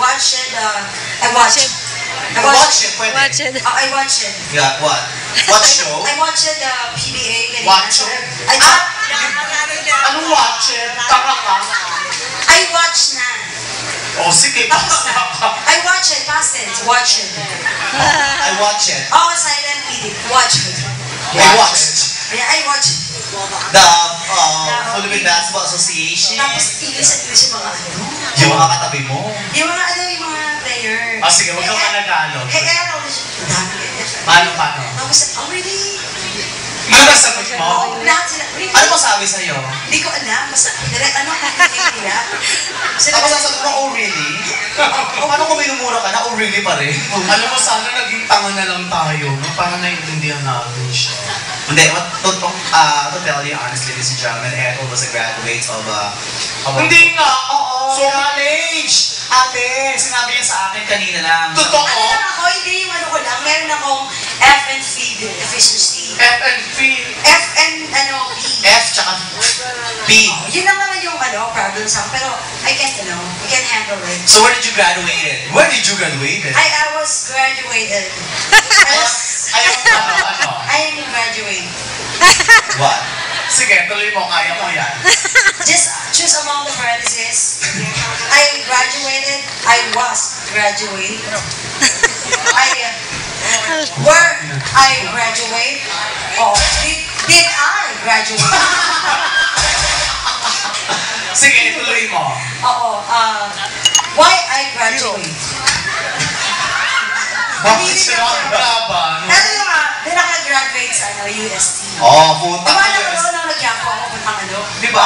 watched it. I watched it. I watched it. Yeah, what? What show? I watched the PBA. Watch it? Anong watch it? Tanga ka? I watched na. Oh, sige. I watch it, past tense, watch it. I watch it. Oh, silent reading, watch it. I watched. Yeah, I watch it. The Philippine Basketball Association. Tapos, ilis yung mga ano. Yung mga katabi mo. Yung mga player. Ah, sige, huwag kang managalo. Hey, Errol. Paano? Tapos, oh, really? Ano ba sagot mo? Lahat sila, really? Ano mo sabi sa'yo? Hindi ko alam. Basta, hindi nila. Tapos sasagot mo, oh really? Paano kung minumura ka na, oh really pa rin? Alam mo, sana naging tanga na lang tayo, no? Para naiintindihan natin siya. Hindi, to tell you honestly, ladies and gentlemen, Errol was a graduate of Hindi nga, oo. So, college! Ate, sinabi niya sa akin kanina lang. Totoo? Ano lang ako, hindi yung ano ko lang. Meron akong F and feed efficiency. F and P. F and P. F tsaka P. Yun lang naman yung problem sum. Pero I can't handle it. So where did you graduate? Where did you graduate? I was graduated. I am graduate. What? Sige, tuloy mo, kaya mo yan. Just choose among the parentheses. I graduated. I was graduate. Where I graduate? Oh, did I graduate? Sige, tuloy mo. Oo. Why I graduate? Bakit siya maglaban? Ano yung naka-graduate sa UST? Oh, puta Diba ka alam UST. ko nung nag-yapo ako puntang Di ba?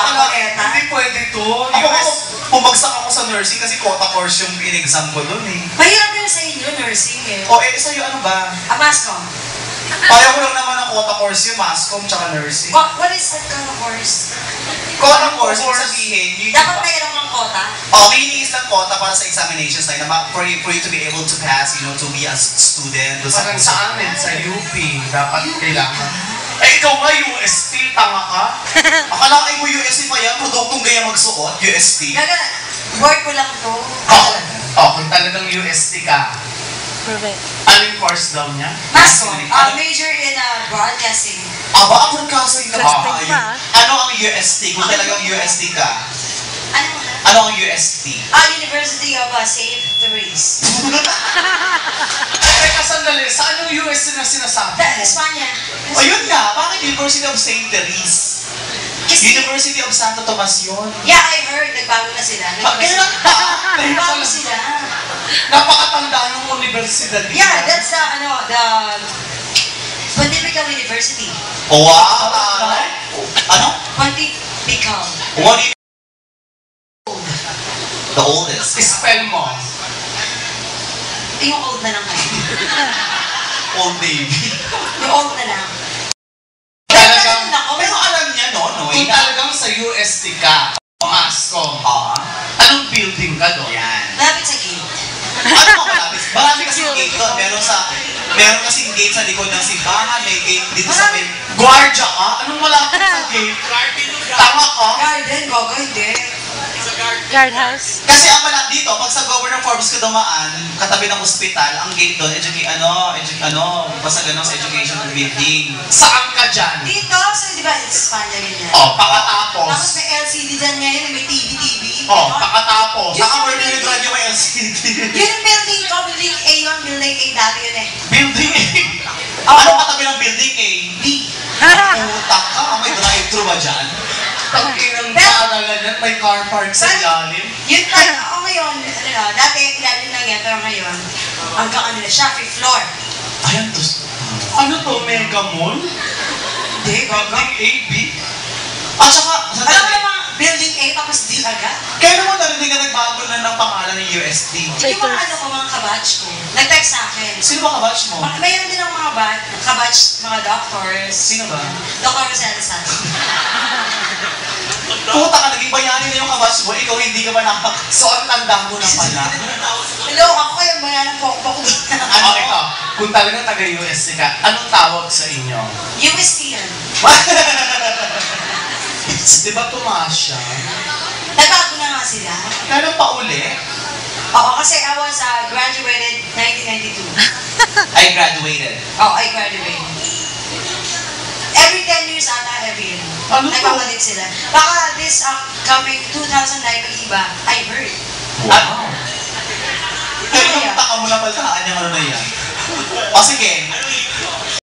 Hindi pwede to. Ako pumagsak ako sa nursing kasi quota course yung in-exam ko dun eh. Mahirap din sa inyo, nursing eh. O sa'yo ano ba? Amascom. Kaya ko lang naman ang quota course yung Mascom tsaka nursing. What is that kind of course? Quota course, ibig sabihin, yung Dapat mayroon kang kota? meaning is ng quota para sa examinations na for you to be able to pass, to be a student. Parang sa amin, sa UP, dapat kailangan. Ikaw nga, UST, tanga ka? Akalain mo UST pa yan, produktong gaya magsuot, UST. Work ko lang to. Kung talagang UST ka. Perfect. Anong course daw niya? Mascom. Major in broadcasting. Aba, ang broadcasting na ba? Broadcasting pa. Ano ang UST? Kung talagang UST ka, ano ang UST? University of Save the Race. Teka, sandali. Saan yung UST na sinasabi mo? Espanya. O yun nga, bakit University of St. Therese? University of Santo Tomas yun. Yeah, I heard. Nagbago na sila. Kailan pa? Nagbago sila. Napakatanda ng universidad nila. Yeah, that's the Pontifical University. Oh, wow! Ano? Pontifical. What do you... The oldest. Spell mo. Yung old na lang kayo. Old Navy. Yung old na lang. Talagang, Pero alam niya, no? kung talagang sa UST ka, Mascom, anong building ka doon? Yan. Lapit sa gate. Ano mo malapit? Marami kasing gate doon. Meron kasing gate sa likod ng simbahan. May gate dito sa may... Guardia ka? Anong malapit sa gate? Tama ka? Garden, gogo, hindi. Guardhouse. Kasi ang malapit dito, pag sa Governor Forbes ka dumaan, katabi ng ospital, ang gate doon, basta ganun sa education building. Saan ka dyan? Dito, so di ba, Espanya ganyan. Pakatapos. Tapos may LCD dyan ngayon, may TV. Pakatapos. Saka where do you drive yung may LCD? Yun yung building ko, building A yun, building A dati yun eh. Building Ano katabi ng building A? B. Utak ka, may drive-thru ba dyan? Tangkinang paaralan yan, may car park sa ilalim. Yun tayo, ako ngayon, dati ilalim lang yan, pero ngayon, hanggang siya, 5th floor. Ayan to. Ano to, Mega Mall? Hindi, gogo. Building A, B? At saka, Alam mo naman, building A tapos D agad? kaya naman narinig na nagbago na ng pangalan ng UST. Yung mga mga kabatch ko, nag-text sa akin. Sino ba kabatch mo? Mayroon din ang mga kabatch, mga doctors. Sino ba? Dr. Rosella Santos. Puta ka, naging bayani na yung kabatch mo, ikaw hindi ka ba So, ang tanda mo na pala. Hello, ako kaya bayanan po ako. Ikaw, kung talagang taga-UST ka, anong tawag sa inyo? UST yan. Di ba Tomasya? Nagbago na nga sila. Kailan pa uli? Oo, kasi I was graduated 1992. I graduated. Oh, I graduated. Every 10 years ata, every year. Ano to? Nagpapalit sila. Baka this coming 2009 mag-iba, I heard. Wow. Pero yung taka mo na pala, yung ano na yan. O sige,